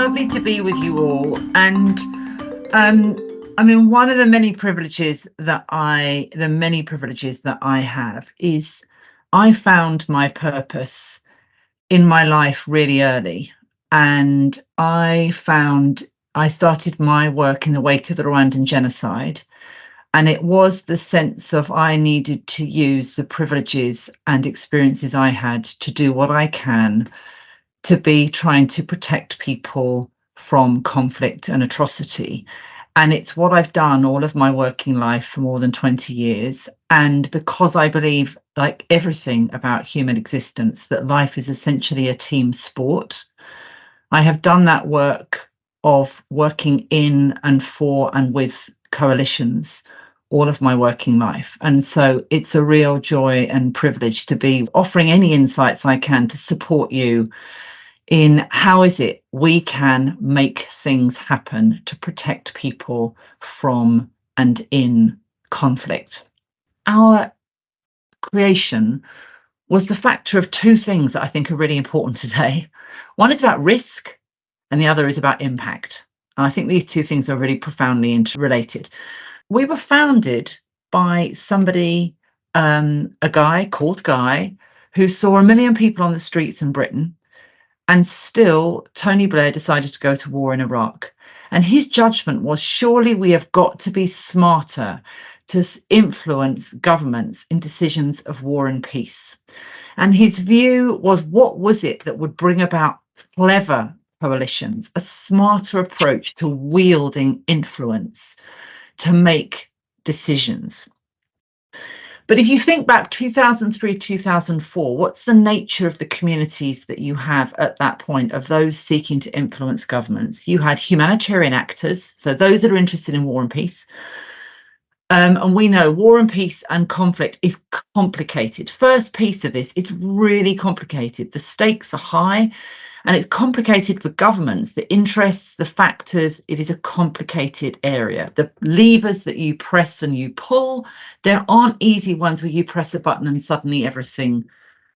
lovely to be with you all. And one of the many privileges that I have is I found my purpose in my life really early. And I started my work in the wake of the Rwandan genocide. And it was the sense of I needed to use the privileges and experiences I had to do what I can to be trying to protect people from conflict and atrocity. And it's what I've done all of my working life for more than 20 years. And because I believe, like everything about human existence, that life is essentially a team sport, I have done that work of working in and for and with coalitions all of my working life. And so it's a real joy and privilege to be offering any insights I can to support you in how is it we can make things happen to protect people from and in conflict. Our creation was the factor of two things that I think are really important today. One is about risk and the other is about impact. And I think these two things are really profoundly interrelated. We were founded by somebody, a guy called Guy, who saw 1 million people on the streets in Britain. And still, Tony Blair decided to go to war in Iraq. And his judgment was, surely we have got to be smarter to influence governments in decisions of war and peace. And his view was, what was it that would bring about clever coalitions, a smarter approach to wielding influence to make decisions? But if you think back 2003, 2004, what's the nature of the communities that you have at that point of those seeking to influence governments? You had humanitarian actors, so those that are interested in war and peace. And we know war and peace and conflict is complicated. First piece of this, it's really complicated. The stakes are high. And it's complicated for governments, the interests, the factors. It is a complicated area. The levers that you press and you pull, there aren't easy ones where you press a button and suddenly everything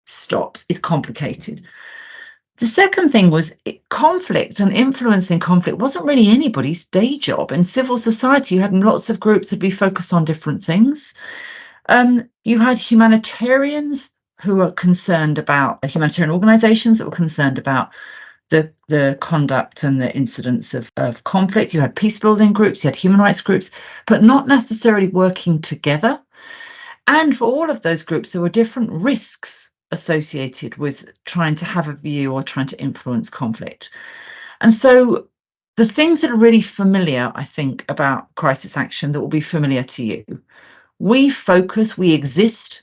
stops. It's complicated. The second thing was conflict and influencing conflict wasn't really anybody's day job. In civil society, you had lots of groups that be focused on different things. You had humanitarians who are concerned about humanitarian organizations that were concerned about the conduct and the incidents of conflict. You had peace building groups, you had human rights groups, but not necessarily working together. And for all of those groups, there were different risks associated with trying to have a view or trying to influence conflict. And so the things that are really familiar, I think, about crisis action that will be familiar to you, we exist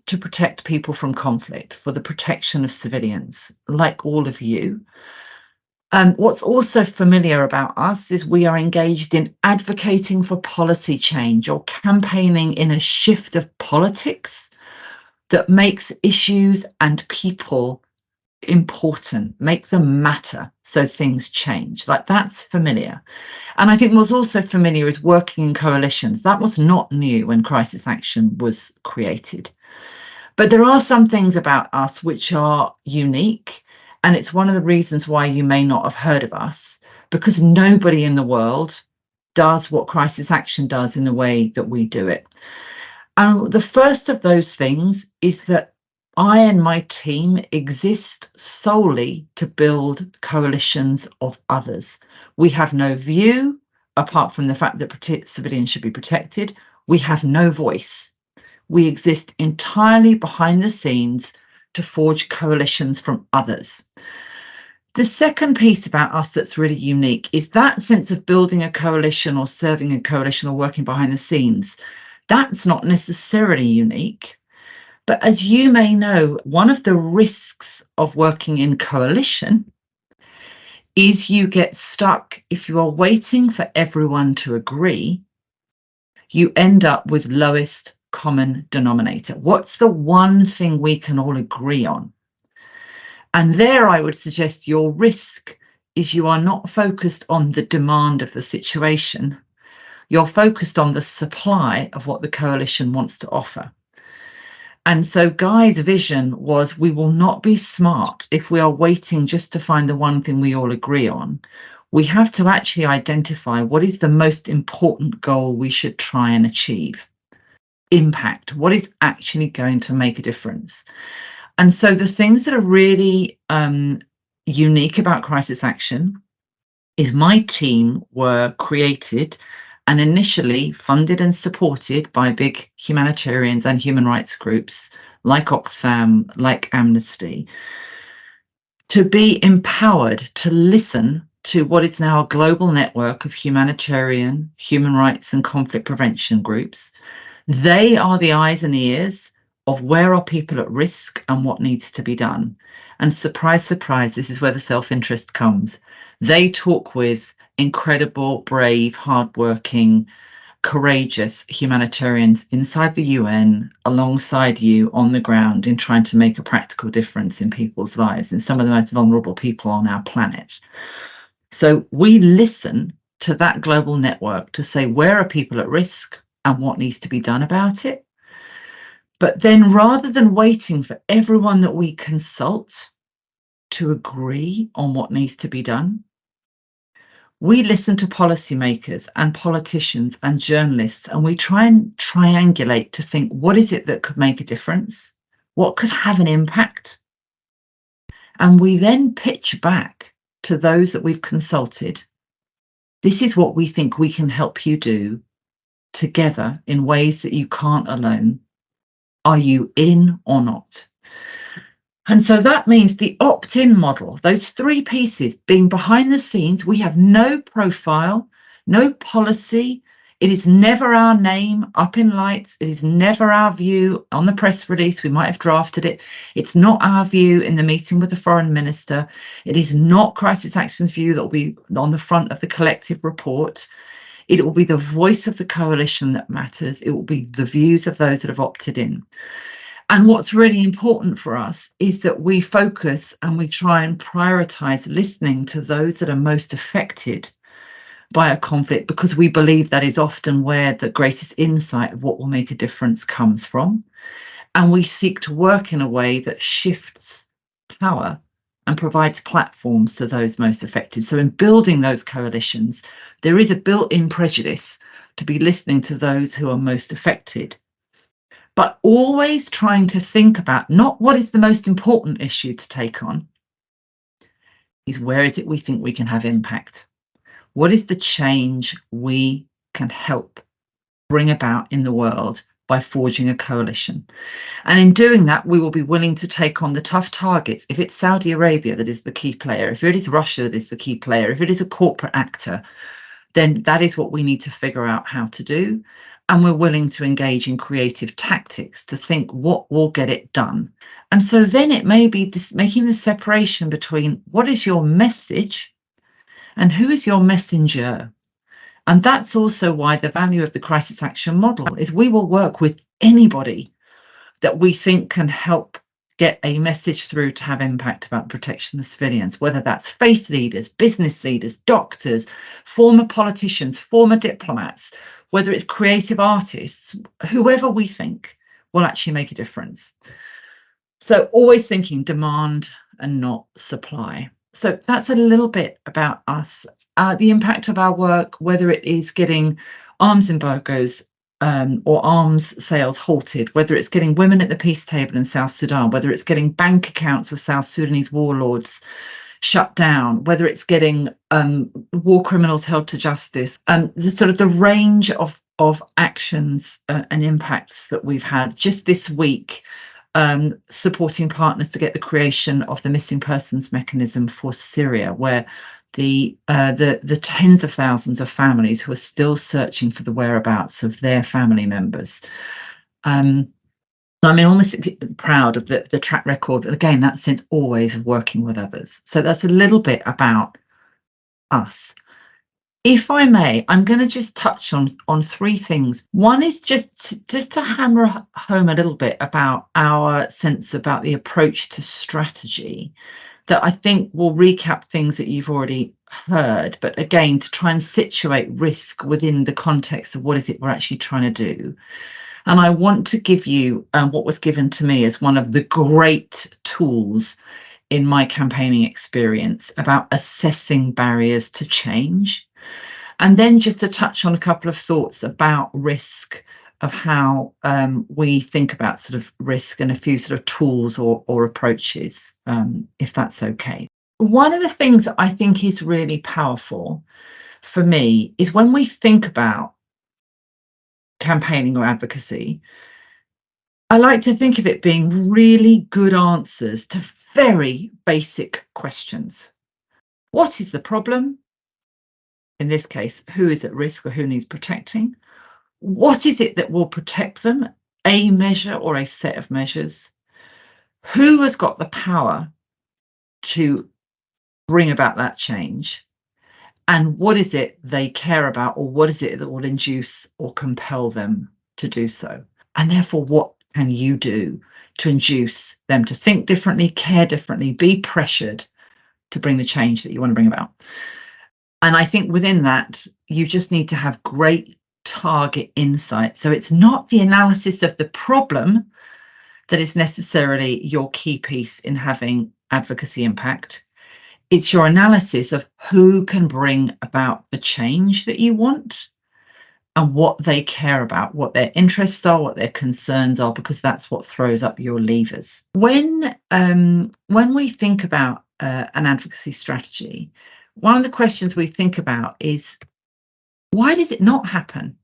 to protect people from conflict, for the protection of civilians, like all of you. What's also familiar about us is we are engaged in advocating for policy change or campaigning in a shift of politics that makes issues and people important, make them matter so things change. Like, that's familiar. And I think what's also familiar is working in coalitions. That was not new when crisis action was created. But there are some things about us which are unique, and it's one of the reasons why you may not have heard of us, because nobody in the world does what crisis action does in the way that we do it. And the first of those things is that I and my team exist solely to build coalitions of others. We have no view, apart from the fact that civilians should be protected. We have no voice. We exist entirely behind the scenes to forge coalitions from others. The second piece about us that's really unique is that sense of building a coalition or serving a coalition or working behind the scenes. That's not necessarily unique. But as you may know, one of the risks of working in coalition is you get stuck. If you are waiting for everyone to agree, you end up with lowest common denominator. What's the one thing we can all agree on? And there I would suggest your risk is you are not focused on the demand of the situation. You're focused on the supply of what the coalition wants to offer. And so Guy's vision was, we will not be smart if we are waiting just to find the one thing we all agree on. We have to actually identify what is the most important goal we should try and achieve. Impact, what is actually going to make a difference. And so the things that are really unique about crisis action is my team were created and initially funded and supported by big humanitarians and human rights groups like Oxfam, like Amnesty, to be empowered to listen to what is now a global network of humanitarian, human rights, and conflict prevention groups. They are the eyes and ears of where are people at risk and what needs to be done. And surprise, surprise, this is where the self-interest comes. They talk with incredible, brave, hardworking, courageous humanitarians inside the UN, alongside you on the ground in trying to make a practical difference in people's lives and some of the most vulnerable people on our planet. So we listen to that global network to say, where are people at risk and what needs to be done about it? But then rather than waiting for everyone that we consult to agree on what needs to be done, we listen to policymakers and politicians and journalists, and we try and triangulate to think, what is it that could make a difference? What could have an impact? And we then pitch back to those that we've consulted. This is what we think we can help you do together in ways that you can't alone. Are you in or not? And so that means the opt-in model, those three pieces being behind the scenes, we have no profile, no policy. It is never our name up in lights. It is never our view on the press release. We might have drafted it. It's not our view in the meeting with the foreign minister. It is not Crisis Action's view that will be on the front of the collective report. It will be the voice of the coalition that matters. It will be the views of those that have opted in. And what's really important for us is that we focus and we try and prioritize listening to those that are most affected by a conflict, because we believe that is often where the greatest insight of what will make a difference comes from. And we seek to work in a way that shifts power and provides platforms to those most affected. So in building those coalitions, there is a built-in prejudice to be listening to those who are most affected, but always trying to think about not what is the most important issue to take on, is where is it we think we can have impact? What is the change we can help bring about in the world by forging a coalition? And in doing that, we will be willing to take on the tough targets. If it's Saudi Arabia that is the key player, if it is Russia that is the key player, if it is a corporate actor, then that is what we need to figure out how to do. And we're willing to engage in creative tactics to think what will get it done. And so then it may be making the separation between what is your message and who is your messenger. And that's also why the value of the crisis action model is we will work with anybody that we think can help get a message through to have impact about protection of civilians, whether that's faith leaders, business leaders, doctors, former politicians, former diplomats, whether it's creative artists, whoever we think will actually make a difference. So always thinking demand and not supply. So that's a little bit about us, the impact of our work, whether it is getting arms embargoes or arms sales halted, whether it's getting women at the peace table in South Sudan, whether it's getting bank accounts of South Sudanese warlords shut down, whether it's getting war criminals held to justice, the sort of the range of actions and impacts that we've had just this week. Supporting partners to get the creation of the missing persons mechanism for Syria, where the tens of thousands of families who are still searching for the whereabouts of their family members. I'm enormously proud of the track record, again, that sense always of working with others. So that's a little bit about us. If I may, I'm going to just touch on three things. One is just to hammer home a little bit about our sense about the approach to strategy, that I think will recap things that you've already heard, but again, to try and situate risk within the context of what is it we're actually trying to do. And I want to give you what was given to me as one of the great tools in my campaigning experience about assessing barriers to change. And then just to touch on a couple of thoughts about risk, of how we think about sort of risk, and a few sort of tools or approaches, if that's okay. One of the things that I think is really powerful for me is when we think about campaigning or advocacy, I like to think of it being really good answers to very basic questions. What is the problem? In this case, who is at risk or who needs protecting? What is it that will protect them? A measure or a set of measures? Who has got the power to bring about that change? And what is it they care about, or what is it that will induce or compel them to do so? And therefore, what can you do to induce them to think differently, care differently, be pressured to bring the change that you want to bring about? And I think within that, you just need to have great target insight. So it's not the analysis of the problem that is necessarily your key piece in having advocacy impact. It's your analysis of who can bring about the change that you want and what they care about, what their interests are, what their concerns are, because that's what throws up your levers. When we think about an advocacy strategy, one of the questions we think about is, why does it not happen?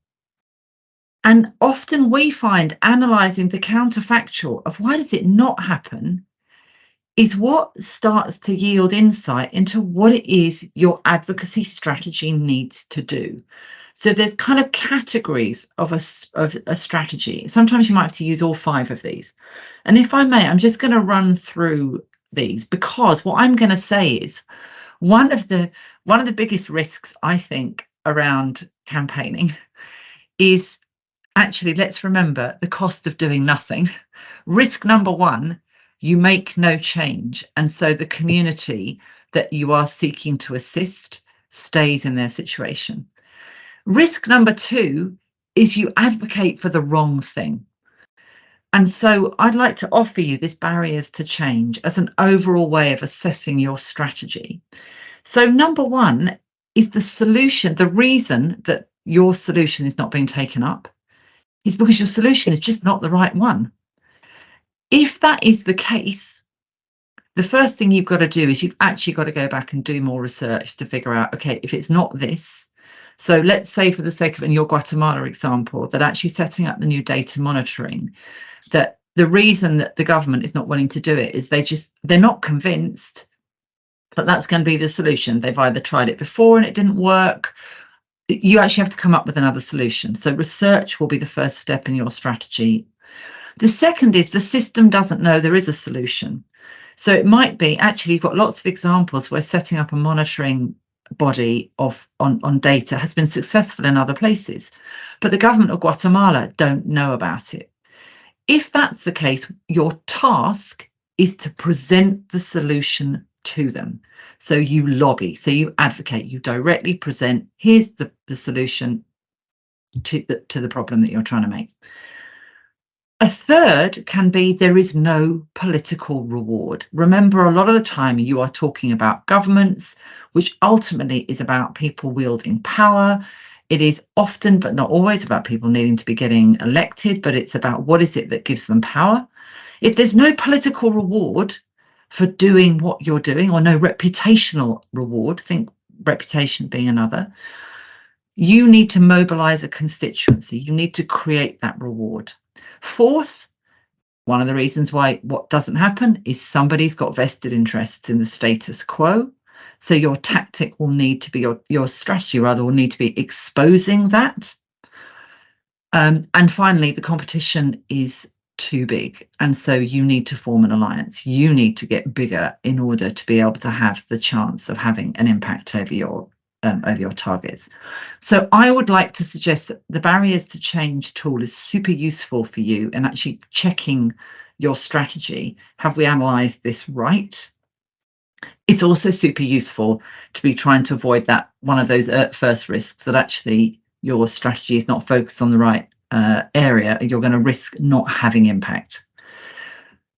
And often we find analysing the counterfactual of why does it not happen is what starts to yield insight into what it is your advocacy strategy needs to do. So there's kind of categories of a strategy. Sometimes you might have to use all 5 of these. And if I may, I'm just going to run through these, because what I'm going to say is one of the biggest risks, I think, around campaigning is actually, let's remember the cost of doing nothing. Risk number 1, you make no change. And so the community that you are seeking to assist stays in their situation. Risk number 2 is you advocate for the wrong thing. And so I'd like to offer you this barriers to change as an overall way of assessing your strategy. So number 1 is the solution. The reason that your solution is not being taken up is because your solution is just not the right one. If that is the case, the first thing you've got to do is you've actually got to go back and do more research to figure out, okay, if it's not this, so let's say for the sake of in your Guatemala example, that actually setting up the new data monitoring, that the reason that the government is not wanting to do it is they're not convinced that that's going to be the solution. They've either tried it before and it didn't work. You actually have to come up with another solution. So research will be the first step in your strategy. The second is the system doesn't know there is a solution. So it might be, actually, you've got lots of examples where setting up a monitoring body on data has been successful in other places, but the government of Guatemala don't know about it. If that's the case, your task is to present the solution to them. So you lobby, so you advocate, you directly present, here's the solution to the problem that you're trying to make. A third can be there is no political reward. Remember, a lot of the time you are talking about governments, which ultimately is about people wielding power. It is often, but not always, about people needing to be getting elected, but it's about what is it that gives them power. If there's no political reward for doing what you're doing, or no reputational reward, think reputation being another, you need to mobilize a constituency. You need to create that reward. Fourth, one of the reasons why what doesn't happen is somebody's got vested interests in the status quo. So your tactic will need to be, your strategy rather, will need to be exposing that. And finally, the competition is too big. And so you need to form an alliance. You need to get bigger in order to be able to have the chance of having an impact over your targets. So I would like to suggest that the barriers to change tool is super useful for you in actually checking your strategy. Have we analysed this right? It's also super useful to be trying to avoid that one of those first risks, that actually your strategy is not focused on the right area, you're going to risk not having impact.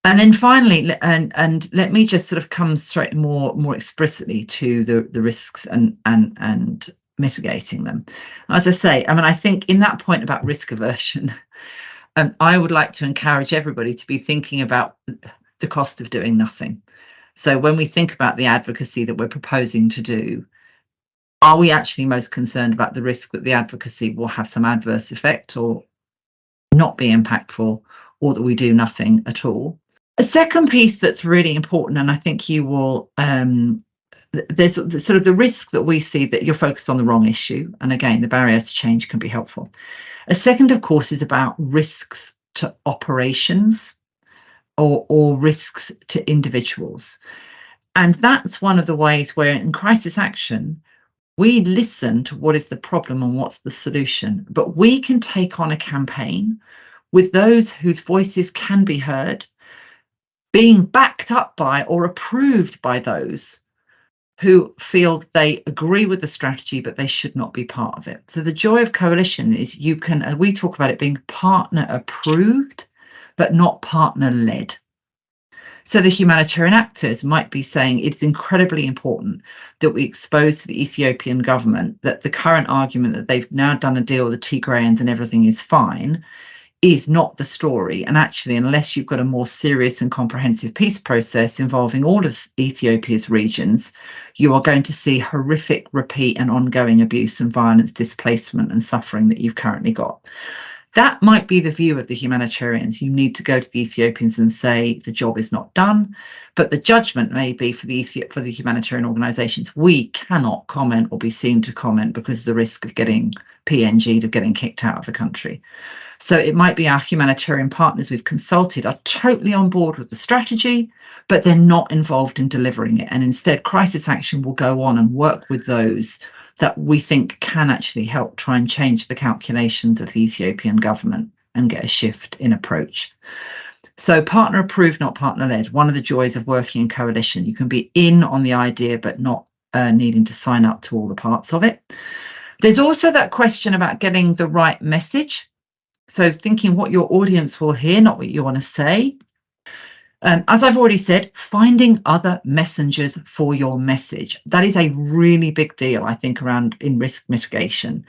And then finally, and let me just sort of come straight more explicitly to the risks and mitigating them. As I say, I mean, I think in that point about risk aversion, I would like to encourage everybody to be thinking about the cost of doing nothing. So when we think about the advocacy that we're proposing to do, are we actually most concerned about the risk that the advocacy will have some adverse effect or not be impactful, or that we do nothing at all? A second piece that's really important, and I think you will, there's sort of the risk that we see that you're focused on the wrong issue. And again, the barrier to change can be helpful. A second, of course, is about risks to operations or risks to individuals. And that's one of the ways where in crisis action, we listen to what is the problem and what's the solution, but we can take on a campaign with those whose voices can be heard, being backed up by or approved by those who feel they agree with the strategy, but they should not be part of it. So the joy of coalition is you can, we talk about it being partner approved, but not partner led. So the humanitarian actors might be saying it's incredibly important that we expose to the Ethiopian government that the current argument that they've now done a deal with the Tigrayans and everything is fine is not the story. And actually, unless you've got a more serious and comprehensive peace process involving all of Ethiopia's regions, you are going to see horrific repeat and ongoing abuse and violence, displacement and suffering that you've currently got. That might be the view of the humanitarians. You need to go to the Ethiopians and say the job is not done, but the judgment may be for the humanitarian organisations. We cannot comment or be seen to comment because of the risk of getting PNG'd, of getting kicked out of the country. So it might be our humanitarian partners we've consulted are totally on board with the strategy, but they're not involved in delivering it. And instead, crisis action will go on and work with those that we think can actually help try and change the calculations of the Ethiopian government and get a shift in approach. So partner approved, not partner led. One of the joys of working in coalition, you can be in on the idea, but not needing to sign up to all the parts of it. There's also that question about getting the right message. So thinking what your audience will hear, not what you want to say. As I've already said, finding other messengers for your message. That is a really big deal, I think, around in risk mitigation.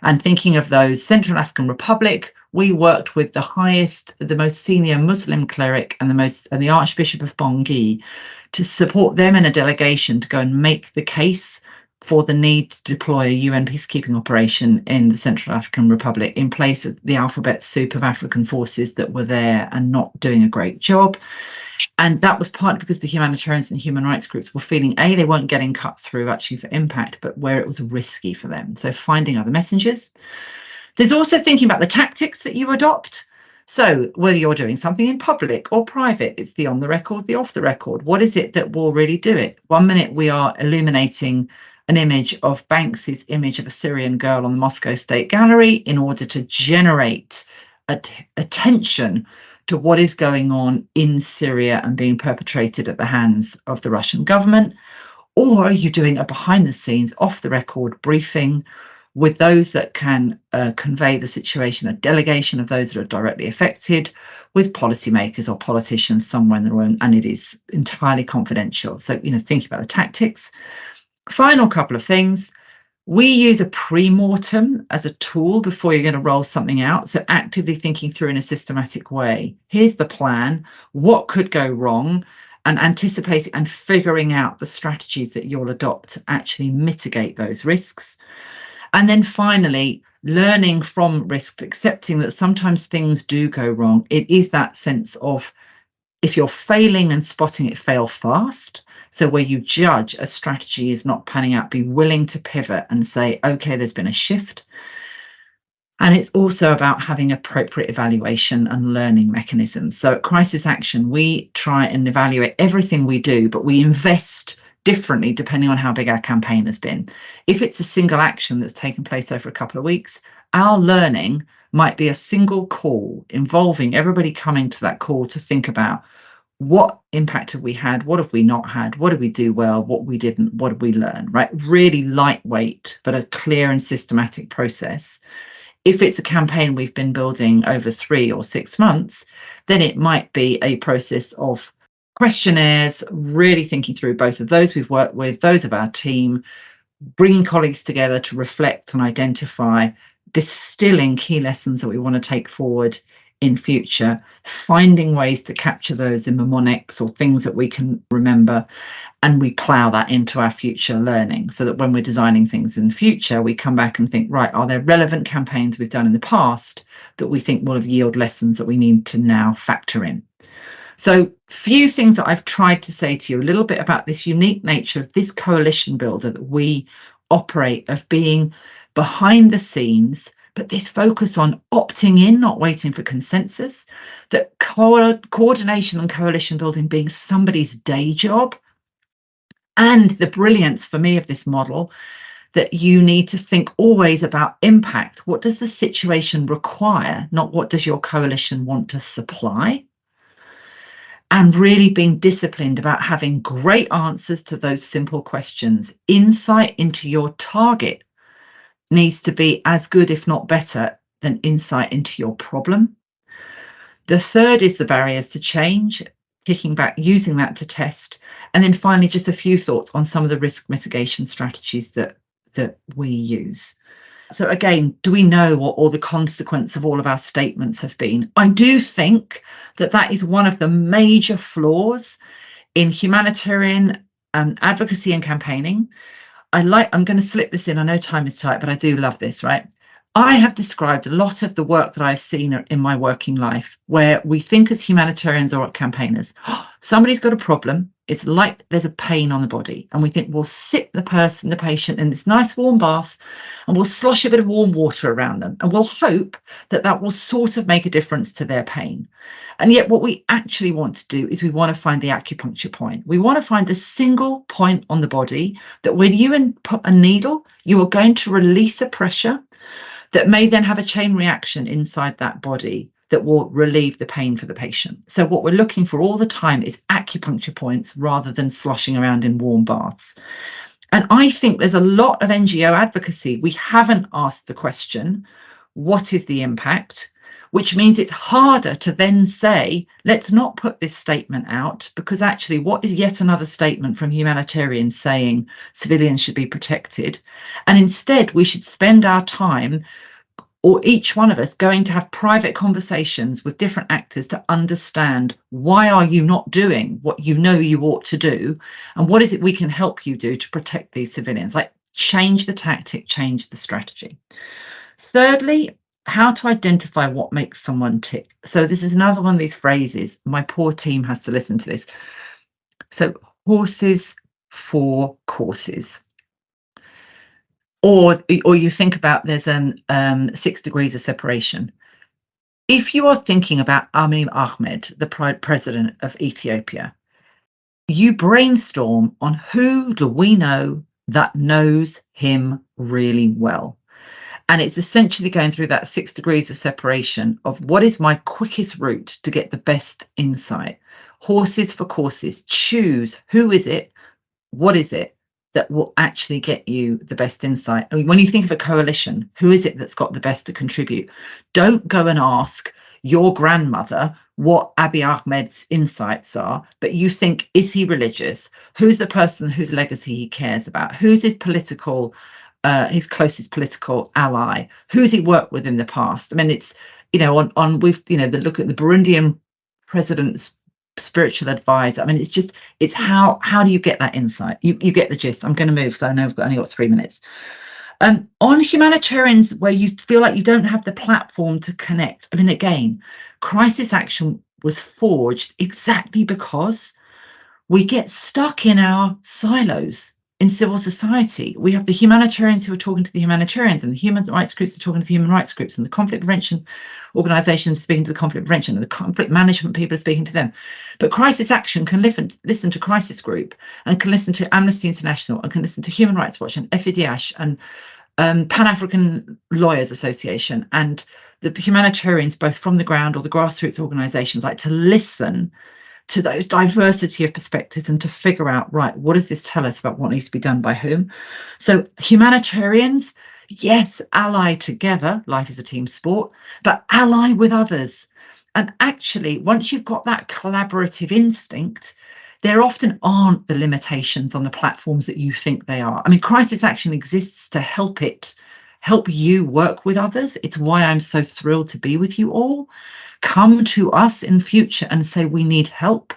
And thinking of those, Central African Republic, we worked with the most senior Muslim cleric and the Archbishop of Bangui to support them in a delegation to go and make the case for the need to deploy a UN peacekeeping operation in the Central African Republic in place of the alphabet soup of African forces that were there and not doing a great job. And that was partly because the humanitarians and human rights groups were feeling, A, they weren't getting cut through actually for impact, but where it was risky for them. So finding other messengers. There's also thinking about the tactics that you adopt. So whether you're doing something in public or private, it's the on the record, the off the record. What is it that will really do it? One minute we are illuminating an image of Banksy's image of a Syrian girl on the Moscow State Gallery in order to generate attention to what is going on in Syria and being perpetrated at the hands of the Russian government? Or are you doing a behind the scenes, off the record briefing with those that can convey the situation, a delegation of those that are directly affected, with policymakers or politicians somewhere in the room, and it is entirely confidential? So, thinking about the tactics. Final couple of things. We use a pre-mortem as a tool before you're going to roll something out. So actively thinking through in a systematic way. Here's the plan. What could go wrong? And anticipating and figuring out the strategies that you'll adopt to actually mitigate those risks. And then finally, learning from risks, accepting that sometimes things do go wrong. It is that sense of, if you're failing and spotting it, fail fast. So where you judge a strategy is not panning out, be willing to pivot and say, okay, there's been a shift. And it's also about having appropriate evaluation and learning mechanisms. So at Crisis Action, we try and evaluate everything we do, but we invest differently depending on how big our campaign has been. If it's a single action that's taken place over a couple of weeks, our learning might be a single call involving everybody coming to that call to think about, what impact have we had? What have we not had? What did we do well? What we didn't? What did we learn? Right? Really lightweight, but a clear and systematic process. If it's a campaign we've been building over 3 or 6 months, then it might be a process of questionnaires, really thinking through both of those we've worked with, those of our team, bringing colleagues together to reflect and identify, distilling key lessons that we want to take forward in future, finding ways to capture those in mnemonics or things that we can remember, and we plow that into our future learning so that when we're designing things in the future, we come back and think, right, are there relevant campaigns we've done in the past that we think will have yield lessons that we need to now factor in? So, few things that I've tried to say to you a little bit about this unique nature of this coalition builder that we operate, of being behind the scenes, but this focus on opting in, not waiting for consensus, that coordination and coalition building being somebody's day job, and the brilliance for me of this model that you need to think always about impact. What does the situation require, not what does your coalition want to supply? And really being disciplined about having great answers to those simple questions. Insight into your target needs to be as good, if not better, than insight into your problem. The third is the barriers to change, kicking back, using that to test. And then finally, just a few thoughts on some of the risk mitigation strategies that we use. So again, do we know what all the consequence of all of our statements have been? I do think that that is one of the major flaws in humanitarian advocacy and campaigning. I'm going to slip this in. I know time is tight, but I do love this, right? I have described a lot of the work that I've seen in my working life where we think as humanitarians or campaigners, oh, somebody's got a problem. It's like there's a pain on the body. And we think we'll sit the patient in this nice warm bath and we'll slosh a bit of warm water around them. And we'll hope that that will sort of make a difference to their pain. And yet what we actually want to do is we want to find the acupuncture point. We want to find the single point on the body that when you put a needle, you are going to release a pressure that may then have a chain reaction inside that body that will relieve the pain for the patient. So what we're looking for all the time is acupuncture points rather than sloshing around in warm baths. And I think there's a lot of NGO advocacy. We haven't asked the question, what is the impact? Which means it's harder to then say, let's not put this statement out, because actually what is yet another statement from humanitarians saying civilians should be protected? And instead we should spend our time, or each one of us, going to have private conversations with different actors to understand, why are you not doing what you know you ought to do? And what is it we can help you do to protect these civilians? Like, change the tactic, change the strategy. Thirdly, how to identify what makes someone tick. So this is another one of these phrases. My poor team has to listen to this. So horses for courses. Or you think about there's 6 degrees of separation. If you are thinking about Abiy Ahmed, the president of Ethiopia, you brainstorm on who do we know that knows him really well. And it's essentially going through that 6 degrees of separation of what is my quickest route to get the best insight. Horses for courses. Choose who is it, what is it that will actually get you the best insight. I mean, when you think of a coalition, who is it that's got the best to contribute? Don't go and ask your grandmother what Abiy Ahmed's insights are, but you think, is he religious? Who's the person whose legacy he cares about? Who's his his closest political ally? Who's he worked with in the past? I mean, it's, we've, the look at the Burundian president's spiritual advisor. I mean, it's how do you get that insight? You get the gist. I'm going to move because I know I've only got 3 minutes. On humanitarians, where you feel like you don't have the platform to connect. I mean, again, crisis action was forged exactly because we get stuck in our silos in civil society. We have the humanitarians who are talking to the humanitarians, and the human rights groups are talking to the human rights groups, and the conflict prevention organisations speaking to the conflict prevention, and the conflict management people are speaking to them. But crisis action can listen to crisis group, and can listen to Amnesty International, and can listen to Human Rights Watch and FEDH and Pan-African Lawyers Association, and the humanitarians, both from the ground or the grassroots organisations, like to listen to those diversity of perspectives and to figure out, right, what does this tell us about what needs to be done by whom? So humanitarians, Yes, ally together, life is a team sport, but ally with others. And actually, once you've got that collaborative instinct, there often aren't the limitations on the platforms that you think they are. I mean, crisis action exists to help you work with others. It's why I'm so thrilled to be with you all. Come to us in future and say we need help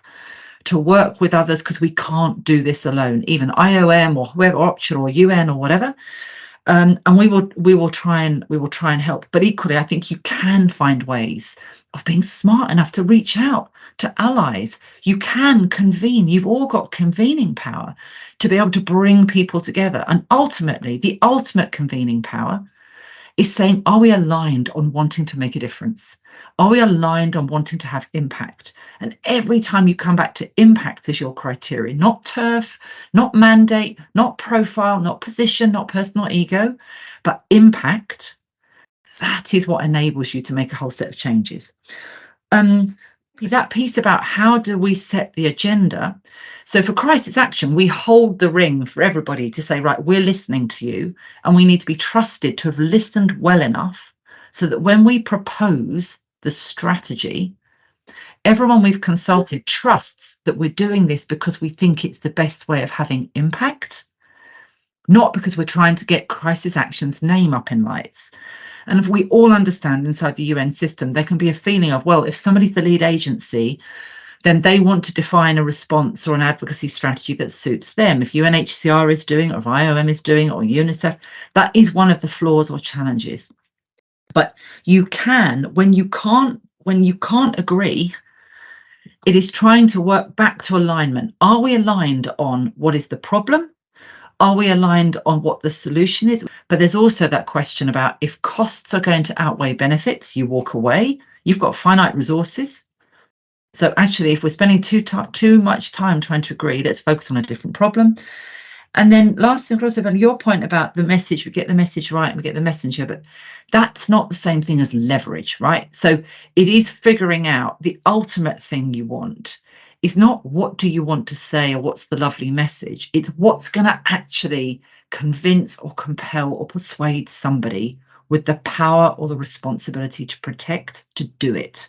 to work with others because we can't do this alone. Even IOM or whoever, Oxford or UN or whatever, and we will try and help. But equally, I think you can find ways of being smart enough to reach out to allies. You can convene. You've all got convening power to be able to bring people together. And ultimately, the ultimate convening power is saying, are we aligned on wanting to make a difference? Are we aligned on wanting to have impact? And every time you come back to impact as your criteria, not turf, not mandate, not profile, not position, not personal ego, but impact, that is what enables you to make a whole set of changes. That piece about how do we set the agenda. So for crisis action, we hold the ring for everybody to say, right, we're listening to you, and we need to be trusted to have listened well enough so that when we propose the strategy, everyone we've consulted trusts that we're doing this because we think it's the best way of having impact, not because we're trying to get crisis action's name up in lights. And if we all understand inside the UN system, there can be a feeling of, well, if somebody's the lead agency, then they want to define a response or an advocacy strategy that suits them. If UNHCR is doing it, or if IOM is doing it, or UNICEF, that is one of the flaws or challenges. But you can, when you can't agree, it is trying to work back to alignment. Are we aligned on what is the problem? Are we aligned on what the solution is? But there's also that question about if costs are going to outweigh benefits, you walk away. You've got finite resources. So actually, if we're spending too much time trying to agree, let's focus on a different problem. And then last thing, also about your point about the message, we get the message right and we get the messenger, but that's not the same thing as leverage, right? So it is figuring out the ultimate thing you want is not what do you want to say or what's the lovely message. It's what's going to actually convince or compel or persuade somebody with the power or the responsibility to protect to do it.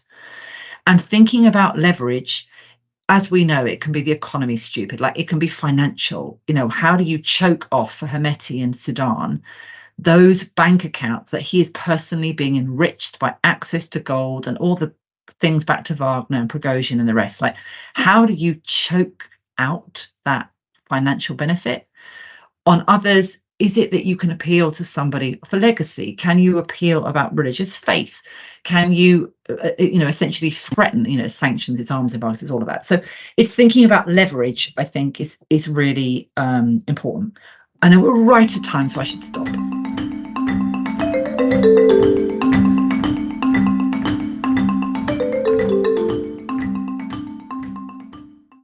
And thinking about leverage, as we know, it can be the economy stupid, like it can be financial. You know, how do you choke off for Hemeti in Sudan those bank accounts that he is personally being enriched by access to gold and all the things back to Wagner and Prigozhin and the rest? Like, how do you choke out that financial benefit? On others, is it that you can appeal to somebody for legacy? Can you appeal about religious faith? Can you, essentially threaten, sanctions, it's arms embargoes, it's all of that. So it's thinking about leverage, I think, is really important. I know we're right at time, so I should stop.